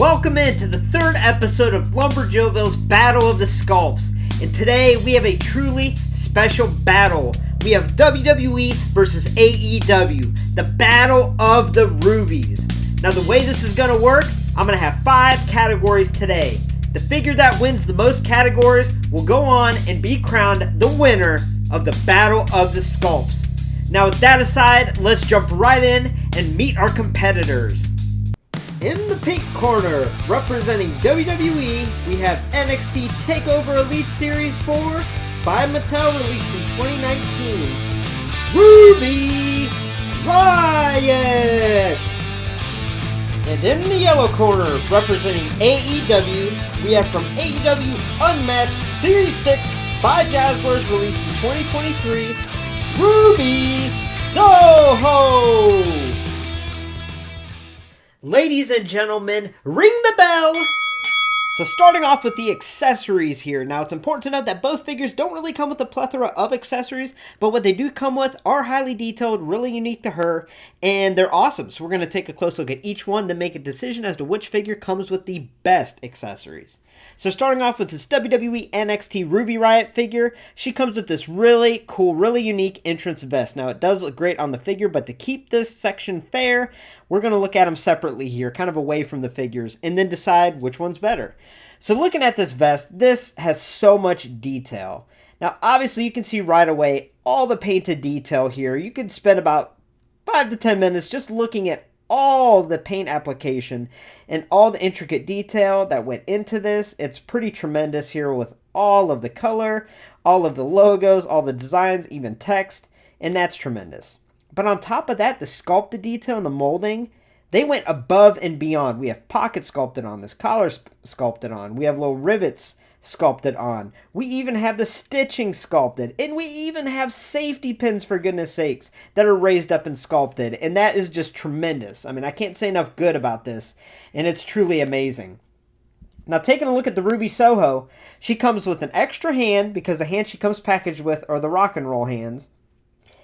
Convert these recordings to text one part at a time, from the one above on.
Welcome into the third episode of LumberJillville's Battle of the Sculpts. And today we have a truly special battle. We have WWE versus AEW, the Battle of the Rubies. Now the way this is going to work, I'm going to have 5 categories today. The figure that wins the most categories will go on and be crowned the winner of the Battle of the Sculpts. Now with that aside, let's jump right in and meet our competitors. In the pink corner, representing WWE, we have NXT Takeover Elite Series 4 by Mattel, released in 2019. Ruby Riott! And in the yellow corner, representing AEW, we have from AEW Unmatched Series 6 by Jazzlers, released in 2023, Ruby Soho! Ladies and gentlemen, ring the bell! So starting off with the accessories here. Now it's important to note that both figures don't really come with a plethora of accessories, but what they do come with are highly detailed, really unique to her, and they're awesome. So we're going to take a close look at each one to make a decision as to which figure comes with the best accessories. So starting off with this WWE NXT Ruby Riott figure, she comes with this really cool, really unique entrance vest. Now it does look great on the figure, but to keep this section fair, we're going to look at them separately here, kind of away from the figures, and then decide which one's better. So looking at this vest, this has so much detail. Now obviously you can see right away all the painted detail here. You could spend about 5 to 10 minutes just looking at all the paint application and all the intricate detail that went into this. It's pretty tremendous here with all of the color, all of the logos, all the designs, even text, and that's tremendous. But on top of that, the sculpted detail and the molding, they went above and beyond. We have pockets sculpted on this, collar sculpted on, we have little rivets sculpted on, we even have the stitching sculpted, and we even have safety pins, for goodness sakes, that are raised up and sculpted, and that is just tremendous. I mean, I can't say enough good about this, and it's truly amazing. Now taking a look at the Ruby Soho, she comes with an extra hand because the hands she comes packaged with are the rock and roll hands.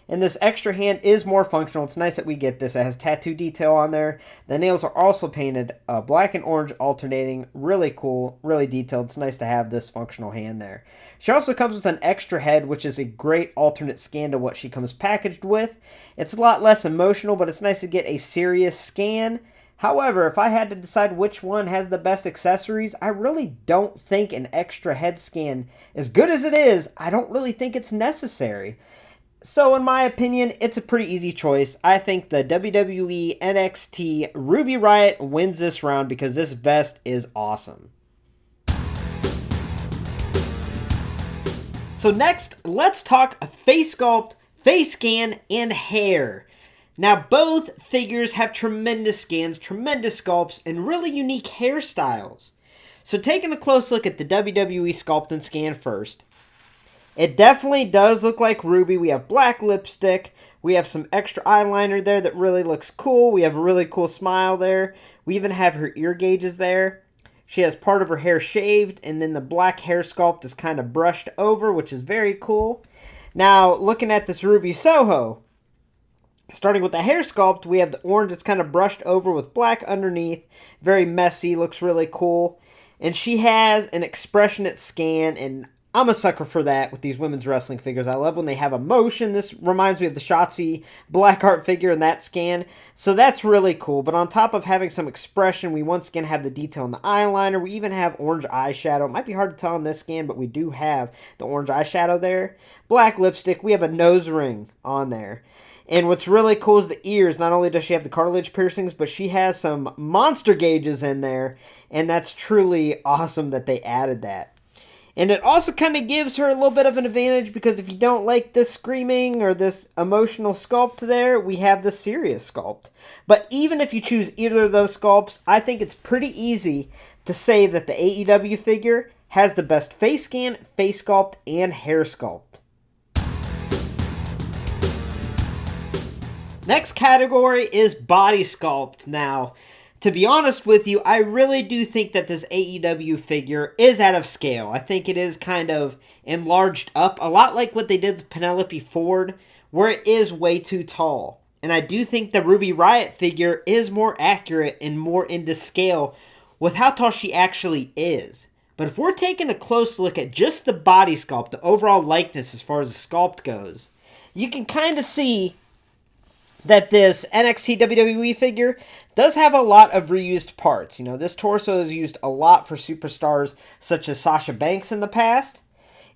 And this extra hand is more functional. It's nice that we get this. It has tattoo detail on there. The nails are also painted black and orange alternating. Really cool, really detailed. It's nice to have this functional hand there. She also comes with an extra head, which is a great alternate scan to what she comes packaged with. It's a lot less emotional, but it's nice to get a serious scan. However, if I had to decide which one has the best accessories, I really don't think an extra head scan, as good as it is, I don't really think it's necessary. So in my opinion, it's a pretty easy choice. I think the WWE NXT Ruby Riott wins this round because this vest is awesome. So next, let's talk face sculpt, face scan, and hair. Now both figures have tremendous scans, tremendous sculpts, and really unique hairstyles. So taking a close look at the WWE sculpt and scan first. It definitely does look like Ruby. We have black lipstick. We have some extra eyeliner there that really looks cool. We have a really cool smile there. We even have her ear gauges there. She has part of her hair shaved, and then the black hair sculpt is kind of brushed over, which is very cool. Now, looking at this Ruby Soho, starting with the hair sculpt, we have the orange that's kind of brushed over with black underneath. Very messy, looks really cool. And she has an expressionate scan, and I'm a sucker for that with these women's wrestling figures. I love when they have emotion. This reminds me of the Shotzi Blackheart figure in that scan. So that's really cool. But on top of having some expression, we once again have the detail in the eyeliner. We even have orange eyeshadow. It might be hard to tell in this scan, but we do have the orange eyeshadow there. Black lipstick. We have a nose ring on there. And what's really cool is the ears. Not only does she have the cartilage piercings, but she has some monster gauges in there. And that's truly awesome that they added that. And it also kind of gives her a little bit of an advantage because if you don't like this screaming or this emotional sculpt there, we have the serious sculpt. But even if you choose either of those sculpts, I think it's pretty easy to say that the AEW figure has the best face scan, face sculpt, and hair sculpt. Next category is body sculpt. Now, to be honest with you, I really do think that this AEW figure is out of scale. I think it is kind of enlarged up, a lot like what they did with Penelope Ford, where it is way too tall. And I do think the Ruby Riott figure is more accurate and more into scale with how tall she actually is. But if we're taking a close look at just the body sculpt, the overall likeness as far as the sculpt goes, you can kind of see that this NXT WWE figure does have a lot of reused parts. You know, this torso is used a lot for superstars such as Sasha Banks in the past.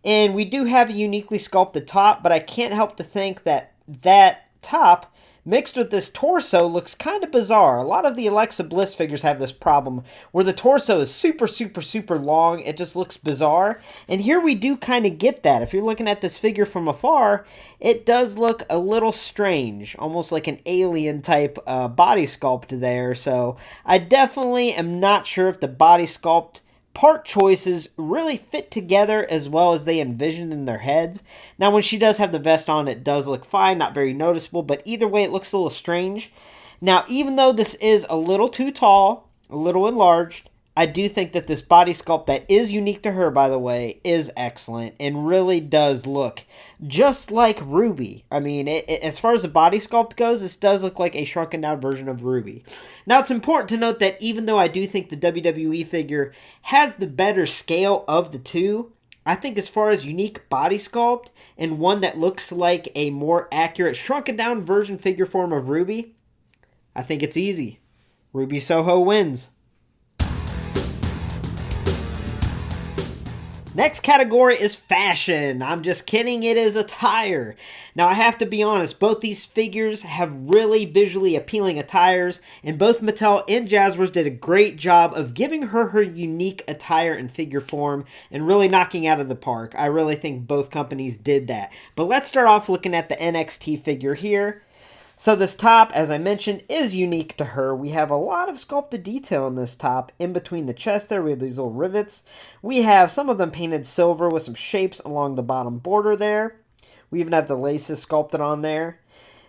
And we do have a uniquely sculpted top, but I can't help to think that that top mixed with this torso looks kind of bizarre. A lot of the Alexa Bliss figures have this problem where the torso is super long. It just looks bizarre. And here we do kind of get that. If you're looking at this figure from afar, it does look a little strange, almost like an alien type body sculpt there. So I definitely am not sure if the body sculpt part choices really fit together as well as they envisioned in their heads. Now, when she does have the vest on, it does look fine, not very noticeable, but either way, it looks a little strange. Now, even though this is a little too tall, a little enlarged, I do think that this body sculpt that is unique to her, by the way, is excellent and really does look just like Ruby. I mean, as far as the body sculpt goes, this does look like a shrunken down version of Ruby. Now, it's important to note that even though I do think the WWE figure has the better scale of the two, I think as far as unique body sculpt and one that looks like a more accurate shrunken down version figure form of Ruby, I think it's easy. Ruby Soho wins. Next category is fashion. I'm just kidding, it is attire. Now I have to be honest, both these figures have really visually appealing attires, and both Mattel and Jazzwares did a great job of giving her unique attire and figure form and really knocking out of the park. I really think both companies did that. But let's start off looking at the NXT figure here. So this top, as I mentioned, is unique to her. We have a lot of sculpted detail in this top. In between the chest there, we have these little rivets. We have some of them painted silver with some shapes along the bottom border there. We even have the laces sculpted on there.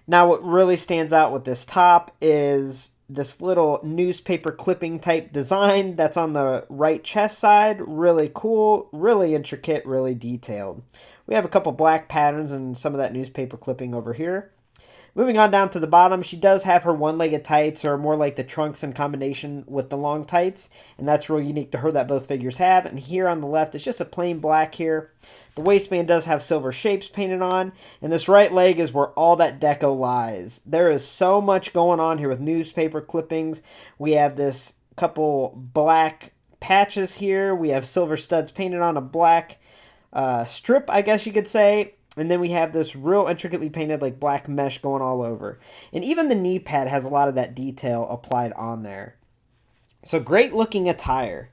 Now what really stands out with this top is this little newspaper clipping type design that's on the right chest side. Really cool, really intricate, really detailed. We have a couple black patterns and some of that newspaper clipping over here. Moving on down to the bottom, she does have her one-legged tights, or more like the trunks in combination with the long tights, and that's real unique to her that both figures have. And here on the left, it's just a plain black here. The waistband does have silver shapes painted on, and this right leg is where all that deco lies. There is so much going on here with newspaper clippings. We have this couple black patches here. We have silver studs painted on a black strip, I guess you could say. And then we have this real intricately painted like black mesh going all over. And even the knee pad has a lot of that detail applied on there. So great looking attire.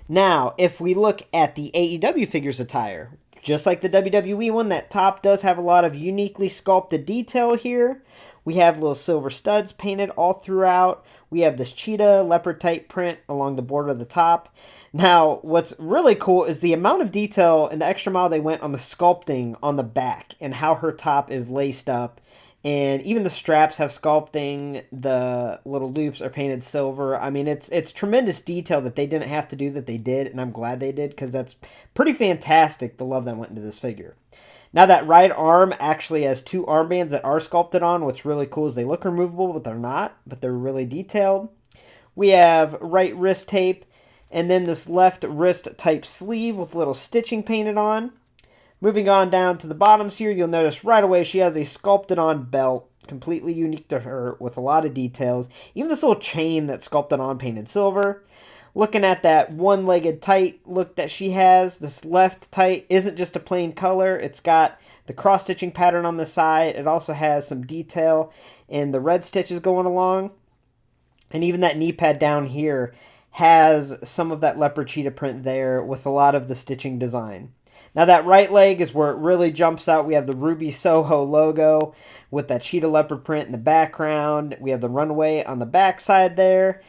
Now, if we look at the AEW figures attire, just like the WWE one, that top does have a lot of uniquely sculpted detail here. We have little silver studs painted all throughout. We have this cheetah leopard type print along the border of the top. Now, what's really cool is the amount of detail and the extra mile they went on the sculpting on the back and how her top is laced up. And even the straps have sculpting. The little loops are painted silver. I mean, it's tremendous detail that they didn't have to do that they did, and I'm glad they did because that's pretty fantastic, the love that went into this figure. Now, that right arm actually has two armbands that are sculpted on. What's really cool is they look removable, but they're not, but they're really detailed. We have right wrist tape. And then this left wrist type sleeve with little stitching painted on. Moving on down to the bottoms here, you'll notice right away she has a sculpted on belt, completely unique to her with a lot of details. Even this little chain that's sculpted on painted silver. Looking at that one-legged tight look that she has, this left tight isn't just a plain color. It's got the cross-stitching pattern on the side. It also has some detail in the red stitches going along. And even that knee pad down here has some of that leopard cheetah print there with a lot of the stitching design. Now that right leg is where it really jumps out. We have the Ruby Soho logo with that cheetah leopard print in the background. We have the runway on the back side there.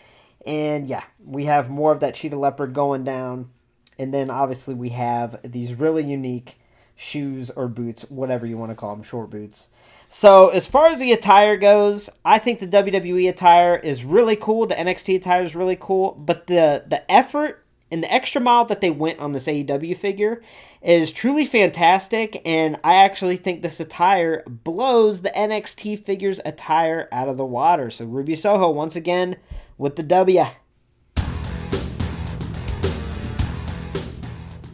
And yeah, we have more of that cheetah leopard going down. And then obviously we have these really unique shoes or boots, whatever you want to call them, short boots. So as far as the attire goes, I think the WWE attire is really cool. The NXT attire is really cool. But the effort and the extra mile that they went on this AEW figure is truly fantastic. And I actually think this attire blows the NXT figures attire out of the water. So Ruby Soho, once again, with the W.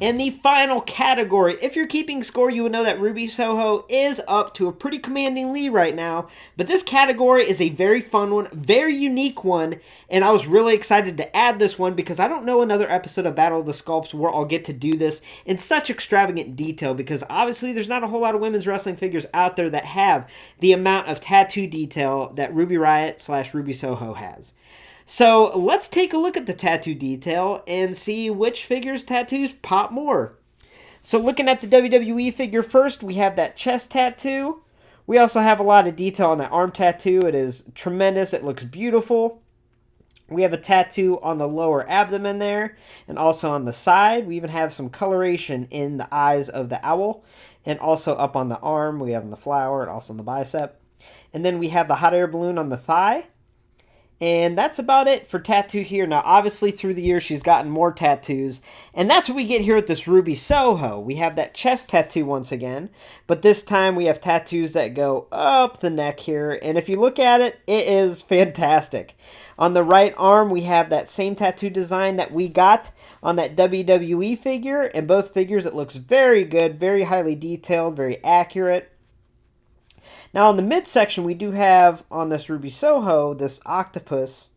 And the final category, if you're keeping score, you would know that Ruby Soho is up to a pretty commanding lead right now. But this category is a very fun one, very unique one, and I was really excited to add this one because I don't know another episode of Battle of the Sculpts where I'll get to do this in such extravagant detail, because obviously there's not a whole lot of women's wrestling figures out there that have the amount of tattoo detail that Ruby Riott / Ruby Soho has. So let's take a look at the tattoo detail and see which figure's tattoos pop more. So looking at the WWE figure first, we have that chest tattoo. We also have a lot of detail on that arm tattoo. It is tremendous. It looks beautiful. We have a tattoo on the lower abdomen there and also on the side. We even have some coloration in the eyes of the owl and also up on the arm. We have on the flower and also on the bicep. And then we have the hot air balloon on the thigh. And that's about it for tattoo here. Now, obviously, through the years, she's gotten more tattoos. And that's what we get here with this Ruby Soho. We have that chest tattoo once again. But this time, we have tattoos that go up the neck here. And if you look at it, it is fantastic. On the right arm, we have that same tattoo design that we got on that WWE figure. In both figures, it looks very good, very highly detailed, very accurate. Now, in the midsection, we do have, on this Ruby Soho, this octopus.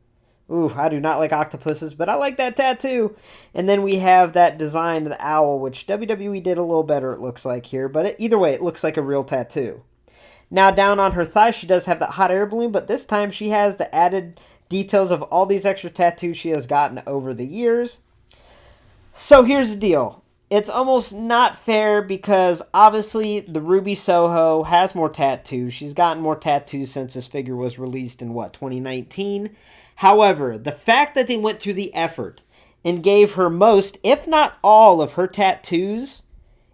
Ooh, I do not like octopuses, but I like that tattoo. And then we have that design of the owl, which WWE did a little better, it looks like here. But either way, it looks like a real tattoo. Now, down on her thigh, she does have that hot air balloon, but this time she has the added details of all these extra tattoos she has gotten over the years. So here's the deal. It's almost not fair because obviously the Ruby Soho has more tattoos. She's gotten more tattoos since this figure was released in 2019. However, the fact that they went through the effort and gave her most, if not all, of her tattoos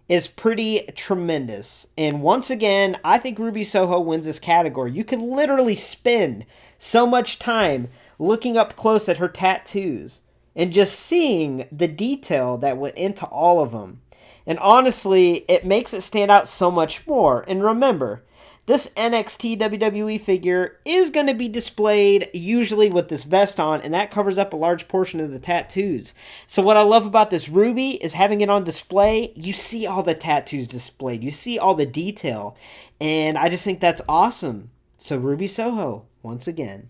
is pretty tremendous. And once again, I think Ruby Soho wins this category. You can literally spend so much time looking up close at her tattoos and just seeing the detail that went into all of them. And honestly, it makes it stand out so much more. And remember, this NXT WWE figure is going to be displayed usually with this vest on, and that covers up a large portion of the tattoos. So what I love about this Ruby is having it on display, you see all the tattoos displayed. You see all the detail. And I just think that's awesome. So Ruby Soho, once again.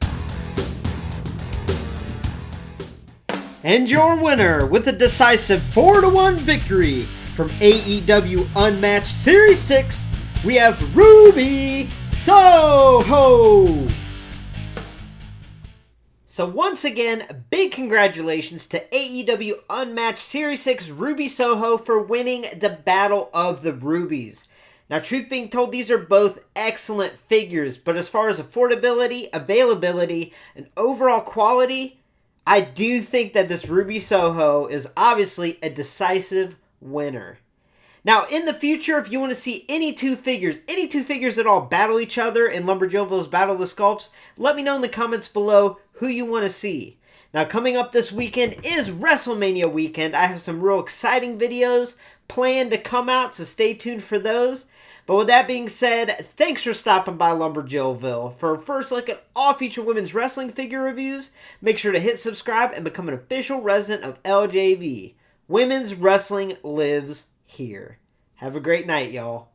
And your winner with a decisive 4-1 victory from AEW Unmatched Series 6, we have Ruby Soho! So once again, big congratulations to AEW Unmatched Series 6 Ruby Soho for winning the Battle of the Rubies. Now, truth being told, these are both excellent figures, but as far as affordability, availability, and overall quality, I do think that this Ruby Soho is obviously a decisive winner. Now, in the future, if you want to see any two figures at all battle each other in LumberJillville's Battle of the Sculpts, let me know in the comments below who you want to see. Now, coming up this weekend is WrestleMania weekend. I have some real exciting videos planned to come out, so stay tuned for those. But with that being said, thanks for stopping by LumberJillville. For a first look at all future women's wrestling figure reviews, make sure to hit subscribe and become an official resident of LJV. Women's wrestling lives here. Have a great night, y'all.